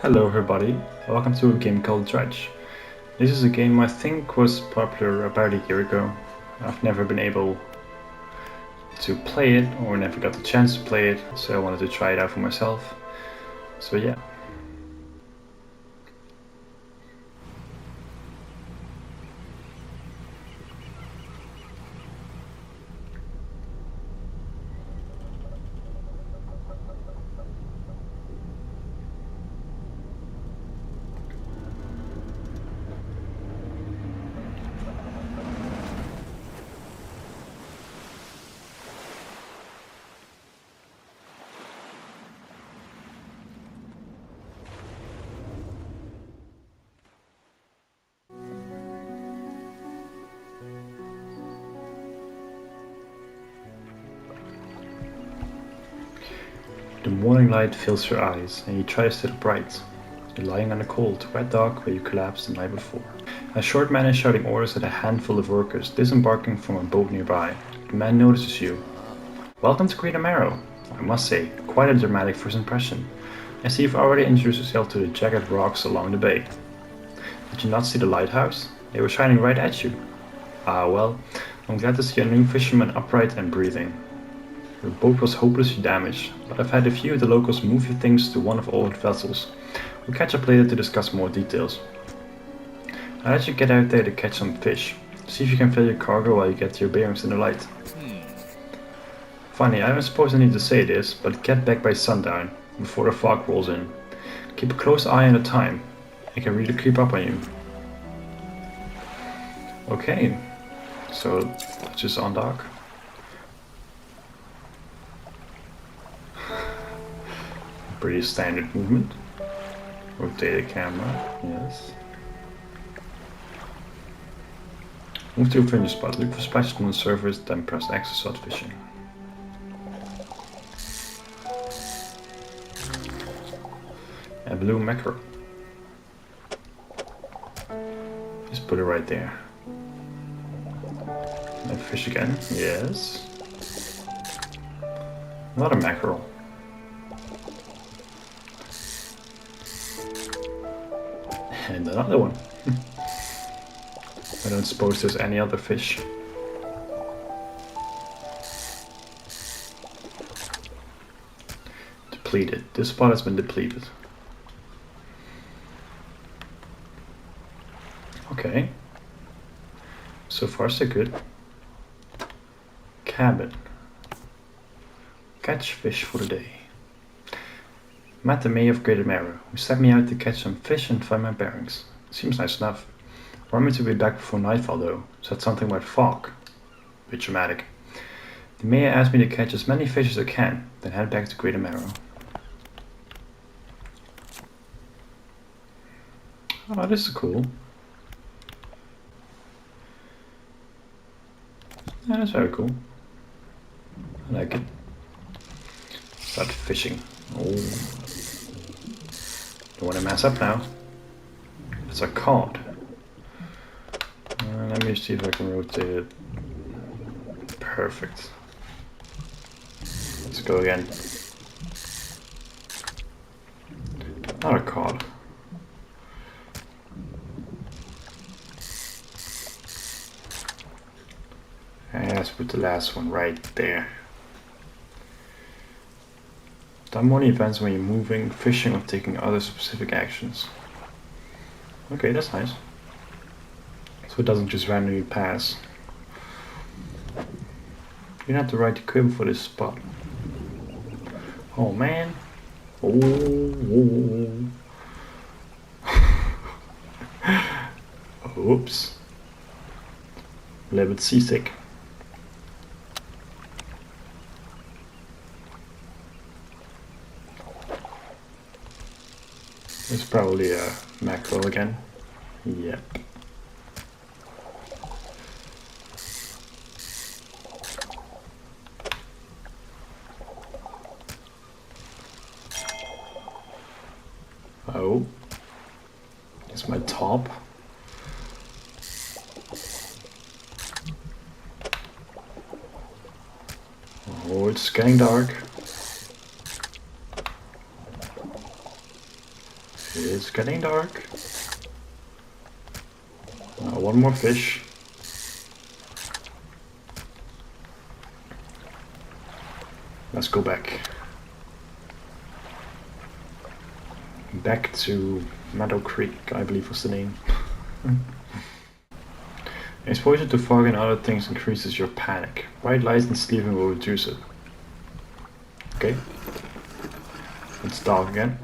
Hello everybody, welcome to a game called Dredge. This is a game I think was popular about a year ago. I've never been able to play it or never got the chance to play it, so I wanted to try it out for myself. So yeah. The morning light fills your eyes and you try to sit upright. You're lying on a cold, wet dock where you collapsed the night before. A short man is shouting orders at a handful of workers disembarking from a boat nearby. The man notices you. Welcome to Great Marrow. I must say, quite a dramatic first impression. I see you've already introduced yourself to the jagged rocks along the bay. Did you not see the lighthouse? They were shining right at you. Ah well, I'm glad to see a new fisherman upright and breathing. Your boat was hopelessly damaged, but I've had a few of the locals move your things to one of old vessels. We'll catch up later to discuss more details. I'll let you get out there to catch some fish. See if you can fill your cargo while you get your bearings in the light. Funny, I don't suppose I need to say this, but get back by sundown, before the fog rolls in. Keep a close eye on the time. It can really creep up on you. Okay, so let's just on dock. Pretty standard movement. Rotate the camera, yes. Move to a fringe spot, look for splashes on the surface, then press X to start fishing. A blue mackerel. Just put it right there. And fish again, yes. Another mackerel. And another one. I don't suppose there's any other fish. Depleted. This spot has been depleted. Okay. So far so good. Cabin. Catch fish for the day. Met the mayor of Greater Marrow, who sent me out to catch some fish and find my bearings. Seems nice enough. Want me to be back before nightfall though, said something about fog. Bit dramatic. The mayor asked me to catch as many fish as I can, then head back to Greater Marrow. Oh, this is cool. Yeah, that's very cool. I like it. Start fishing. Oh. Don't want to mess up now. It's a cod. Let me see if I can rotate it. Perfect. Let's go again. Not a cod. And let's put the last one right there. Done more events when you're moving, fishing, or taking other specific actions. Okay, that's nice. So it doesn't just randomly pass. You have the right equipment for this spot. Oh man. Oh. Oops. A little bit seasick. It's probably a mackerel again. Yep. Oh. It's my top. Oh, it's getting dark. It's getting dark. One more fish. Let's go back. Back to Meadow Creek, I believe was the name. Exposure to fog and other things increases your panic. Bright lights and sleeping will reduce it. Okay. It's dark again.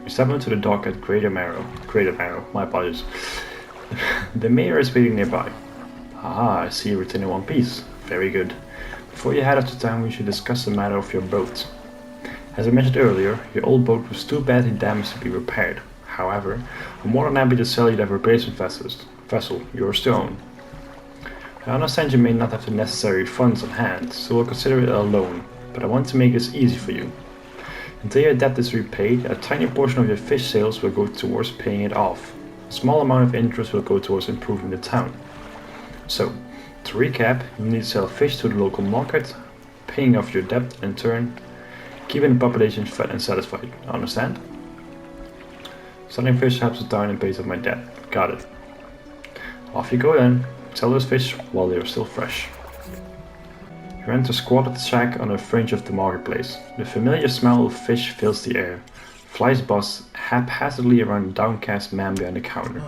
We step into the dock at Greater Marrow, my apologies. The mayor is waiting nearby. Ah, I see you return in one piece. Very good. Before you head out to town, we should discuss the matter of your boat. As I mentioned earlier, your old boat was too badly damaged to be repaired. However, I'm more than happy to sell you that replacement vessel, yours to own. I understand you may not have the necessary funds on hand, so we'll consider it a loan, but I want to make this easy for you. Until your debt is repaid, a tiny portion of your fish sales will go towards paying it off. A small amount of interest will go towards improving the town. So, to recap, you need to sell fish to the local market, paying off your debt in turn, keeping the population fed and satisfied. Understand? Selling fish helps the town and pays off my debt. Got it. Off you go then. Sell those fish while they are still fresh. You enter a squatted shack on the fringe of the marketplace. The familiar smell of fish fills the air. Flies buzz haphazardly around the downcast man behind the counter.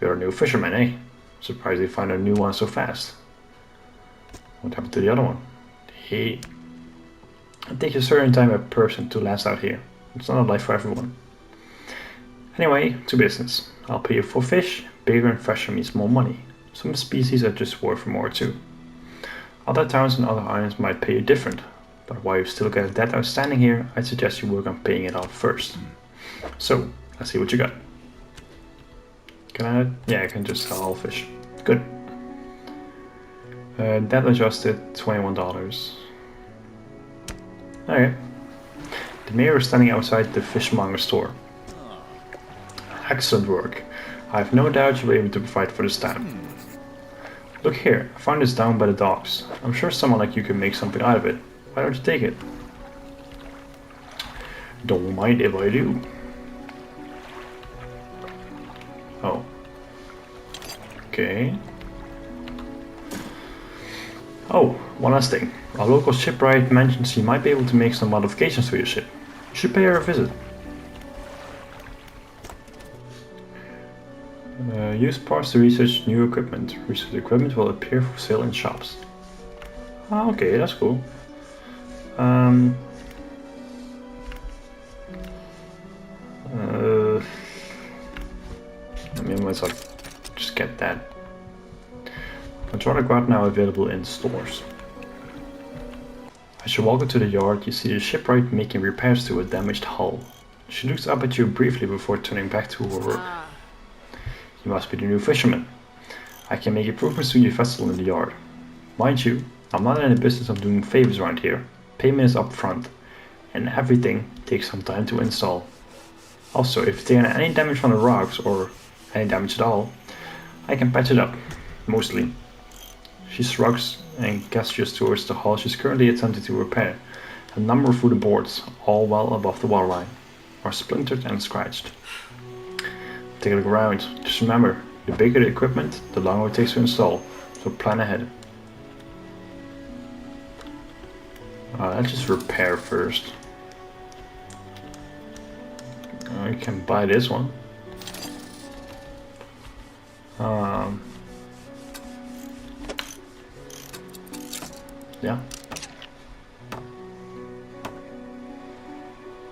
You're a new fisherman, eh? Surprised they find a new one so fast. What happened to the other one? It takes a certain time per person to last out here. It's not a life for everyone. Anyway, to business. I'll pay you for fish. Bigger and fresher means more money. Some species are just worth more too. Other towns and other islands might pay you different, but while you still got a debt outstanding here, I'd suggest you work on paying it off first. So, let's see what you got. Can I? Yeah, I can just sell all fish. Good. Debt adjusted, $21. Okay. The mayor is standing outside the fishmonger store. Excellent work. I have no doubt you'll be able to provide for this town. Look here, I found this down by the docks. I'm sure someone like you can make something out of it. Why don't you take it? Don't mind if I do. Oh. Okay. Oh, one last thing. Our local shipwright mentioned she might be able to make some modifications to your ship. You should pay her a visit. Use parts to research new equipment. Research equipment will appear for sale in shops. Ah, okay, that's cool. I mean, let's just get that. Controller guard now available in stores. As you walk into the yard, you see the shipwright making repairs to a damaged hull. She looks up at you briefly before turning back to her work. You must be the new fisherman. I can make improvements to your vessel in the yard. Mind you, I'm not in the business of doing favors around here. Payment is up front, and everything takes some time to install. Also, if you take any damage from the rocks, or any damage at all, I can patch it up, mostly. She shrugs and gestures towards the hull she's currently attempting to repair. A number of wooden boards, all well above the waterline, are splintered and scratched. Take a look around. Just remember, the bigger the equipment, the longer it takes to install, so plan ahead. Let's just repair first. You can buy this one. Yeah.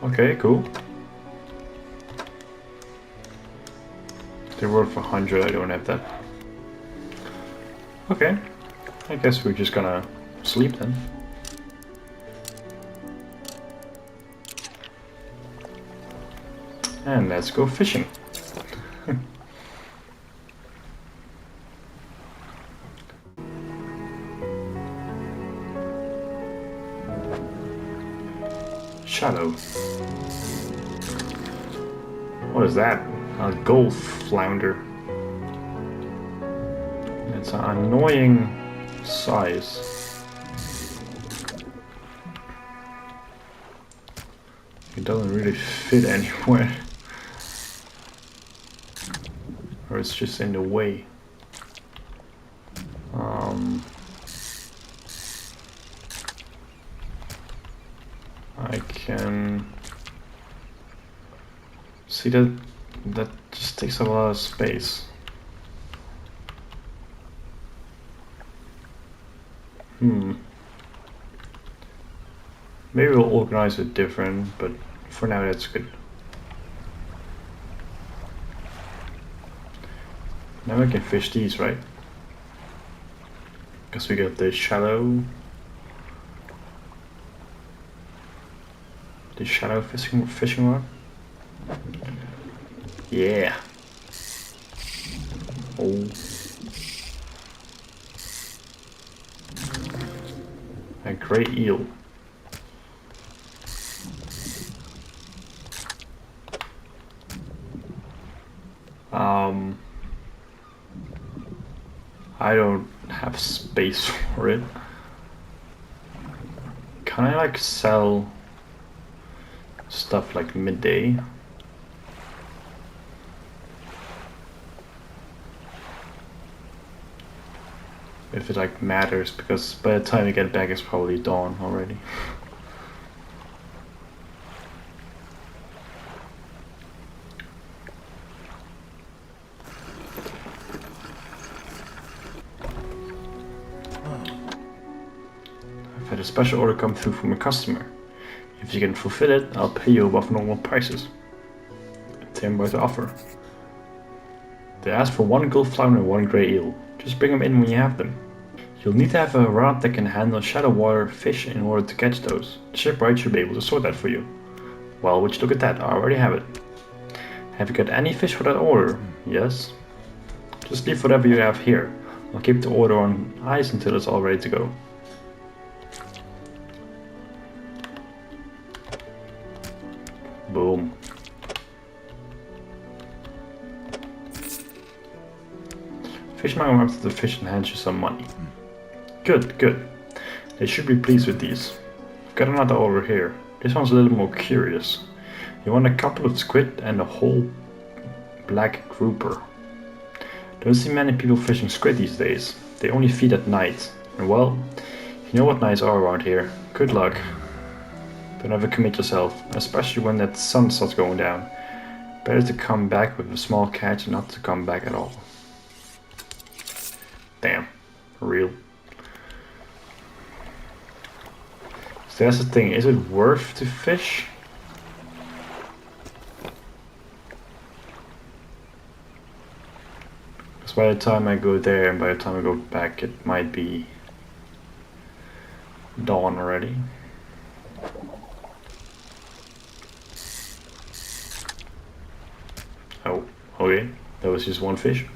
Okay, cool. They're worth 100, I don't have that. Okay, I guess we're just gonna sleep then. And let's go fishing. Shadow. What is that? A gold flounder. It's an annoying size. It doesn't really fit anywhere. Or it's just in the way. I can see that just takes a lot of space. Maybe we'll organize it different, but for now that's good. Now we can fish these, right? Because we got the shallow fishing rod. Yeah. Oh. A great eel. I don't have space for it. Can I like sell stuff like midday? If it like matters, because by the time we get back it's probably dawn already. I've had a special order come through from a customer. If you can fulfill it, I'll pay you above normal prices. Tim by the offer. They ask for 1 gold flounder and 1 grey eel. Just bring them in when you have them. You'll need to have a rod that can handle shallow water fish in order to catch those. The shipwright should be able to sort that for you. Well, would you look at that? I already have it. Have you got any fish for that order? Yes. Just leave whatever you have here. I'll keep the order on ice until it's all ready to go. Boom. Fishman went up to the fish and hands you some money. Good, good. They should be pleased with these. I've got another order here. This one's a little more curious. You want a couple of squid and a whole black grouper. Don't see many people fishing squid these days. They only feed at night. And well, you know what nights are around here. Good luck. Don't ever commit yourself, especially when that sun starts going down. Better to come back with a small catch than not to come back at all. Damn, real. So that's the thing, is it worth to fish? Because by the time I go there and by the time I go back, it might be dawn already. Oh, okay, that was just one fish.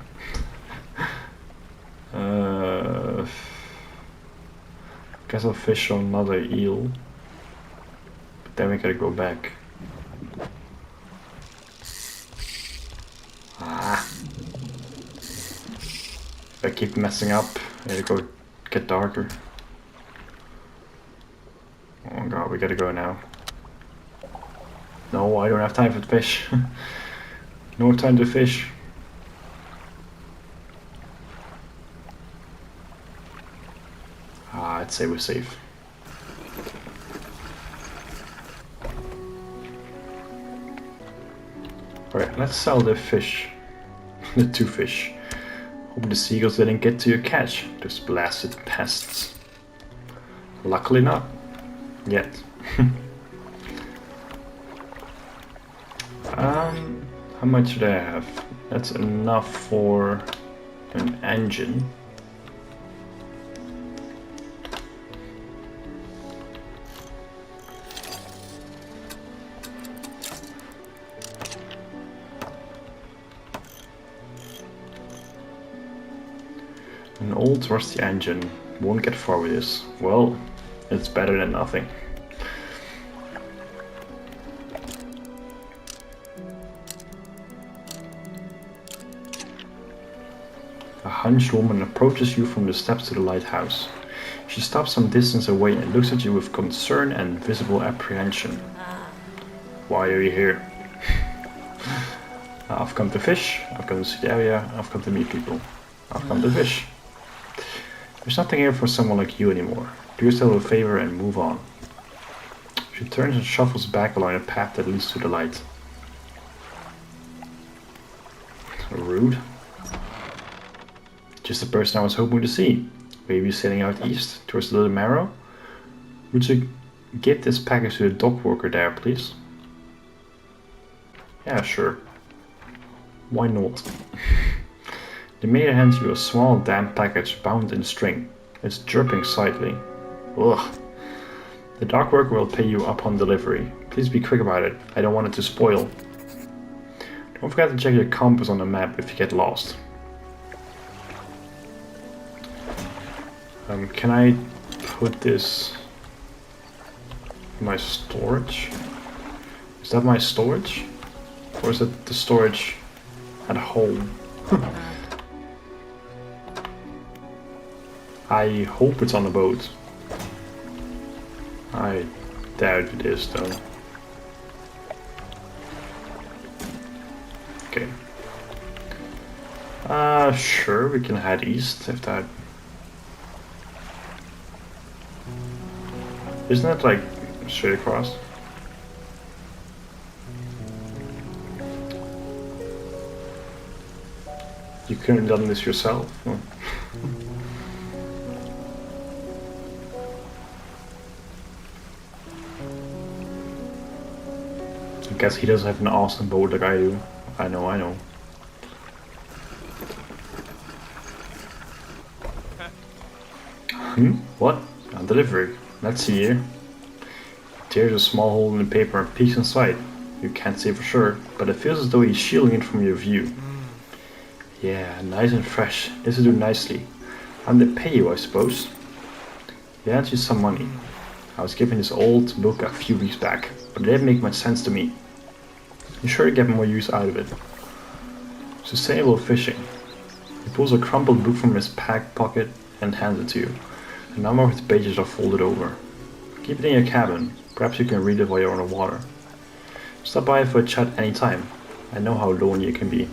Guess I'll fish another eel, but then we gotta go back. Ah! If I keep messing up, it'll go get darker. Oh god, we gotta go now. No, I don't have time for the fish. No time to fish. I'd say we're safe. Alright, let's sell the fish. The 2 fish. Hope the seagulls didn't get to your catch, those blasted pests. Luckily not. Yet. How much do I have? That's enough for an engine. An old rusty engine. Won't get far with this. Well, it's better than nothing. A hunched woman approaches you from the steps to the lighthouse. She stops some distance away and looks at you with concern and visible apprehension. Why are you here? I've come to fish, I've come to see the area, I've come to meet people. I've come to fish. There's nothing here for someone like you anymore. Do yourself a favor and move on. She turns and shuffles back along a path that leads to the light. Rude. Just the person I was hoping to see. Maybe sailing out east towards the Little Marrow. Would you give this package to the dock worker there, please? Yeah, sure. Why not? The maid hands you a small damp package bound in string. It's dripping slightly. Ugh. The dock worker will pay you upon delivery. Please be quick about it. I don't want it to spoil. Don't forget to check your compass on the map if you get lost. Can I put this in my storage? Is that my storage? Or is it the storage at home? I hope it's on the boat. I doubt it is though. Okay. Sure, we can head east if that... Isn't it like straight across? You couldn't have done this yourself? Oh. I guess he does have an awesome boat like I do. I know. What? A delivery. Let's see here. Tears a small hole in the paper and peeks inside. You can't say for sure, but it feels as though he's shielding it from your view. Yeah, nice and fresh. This will do nicely. And they pay you, I suppose. He hands you some money. I was given this old book a few weeks back, but it didn't make much sense to me. You sure get more use out of it. Sustainable fishing. He pulls a crumpled book from his back pocket and hands it to you. A number of its pages are folded over. Keep it in your cabin. Perhaps you can read it while you're on the water. Stop by for a chat anytime. I know how lonely it can be.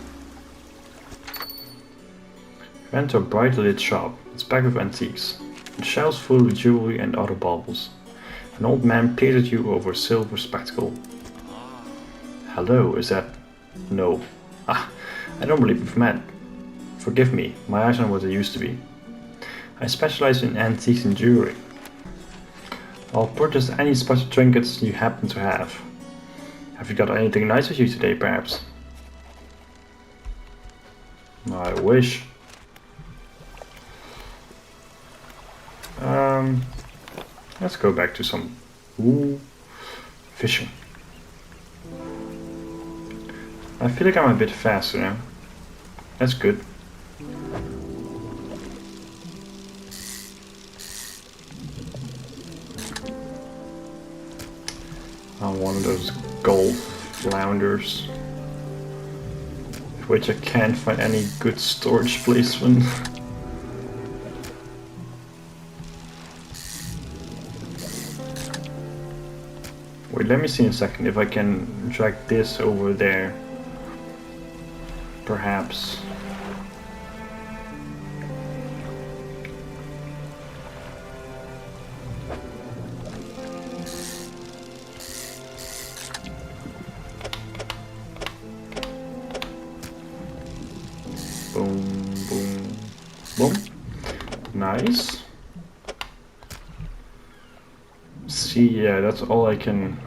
You enter a brightly lit shop. It's packed with antiques. The shelves full of jewelry and other baubles. An old man peers at you over a silver spectacle. Hello, is that... No. I don't believe we've met. Forgive me, my eyes aren't what they used to be. I specialize in antiques and jewelry. I'll purchase any special trinkets you happen to have. Have you got anything nice with you today, perhaps? I wish. Let's go back to some fishing. I feel like I'm a bit faster now. That's good. One of those gold flounders, which I can't find any good storage placement. Wait, let me see in a second if I can drag this over there. Perhaps. Boom, boom, boom. Nice. See, yeah, that's all I can...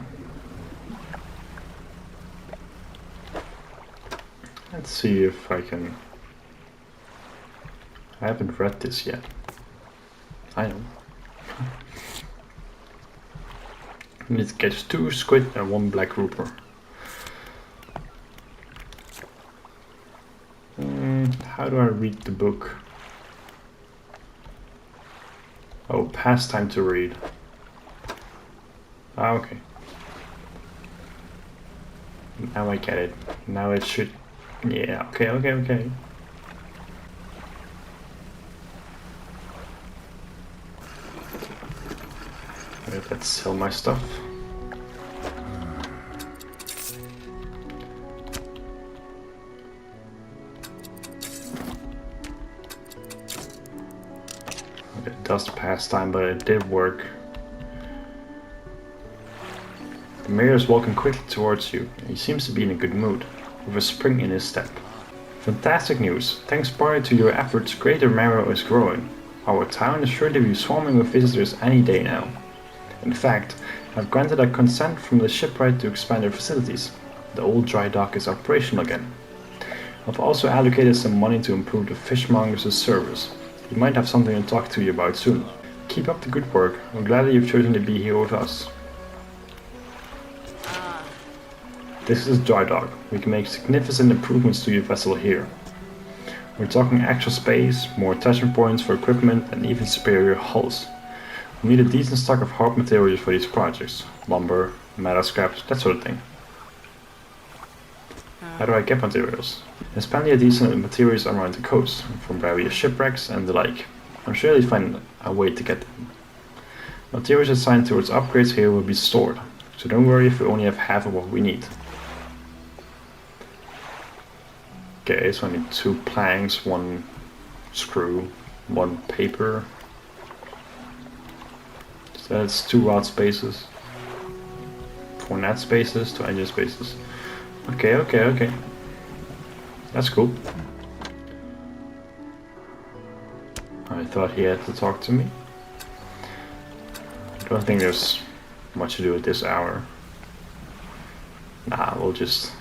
Let's see if I can... I haven't read this yet. I know. It gets 2 squid and 1 black grouper. How do I read the book? Oh, pastime to read. Ah, okay. Now I get it. Now it should... Yeah, okay. Alright, let's sell my stuff. does pass time, but it did work. The mayor is walking quickly towards you, and he seems to be in a good mood, with a spring in his step. Fantastic news! Thanks partly to your efforts, Greater Marrow is growing. Our town is sure to be swarming with visitors any day now. In fact, I've granted a consent from the shipwright to expand their facilities. The old dry dock is operational again. I've also allocated some money to improve the fishmonger's service. He might have something to talk to you about soon. Keep up the good work. I'm glad that you've chosen to be here with us. This is dry dock. We can make significant improvements to your vessel here. We're talking extra space, more attachment points for equipment, and even superior hulls. We need a decent stock of hard materials for these projects. Lumber, metal scraps, that sort of thing. How do I get materials? There's plenty of decent materials around the coast, from various shipwrecks and the like. I'm sure you'll find a way to get them. Materials assigned towards upgrades here will be stored, so don't worry if we only have half of what we need. Okay, so I need 2 planks, 1 screw, 1 paper. So that's 2 rod spaces, 4 net spaces, 2 engine spaces. Okay. That's cool. I thought he had to talk to me. I don't think there's much to do at this hour. Nah, we'll just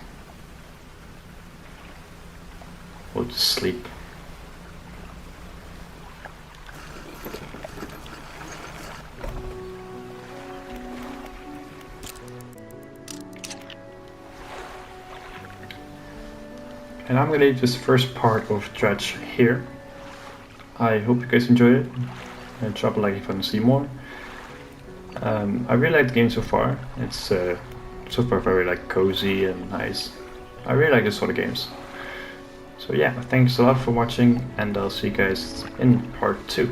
sleep. And I'm gonna leave this first part of Dredge here. I hope you guys enjoyed it. And drop a like if you want to see more. I really like the game so far. It's so far very cozy and nice. I really like this sort of games. So yeah, thanks a lot for watching, and I'll see you guys in part 2.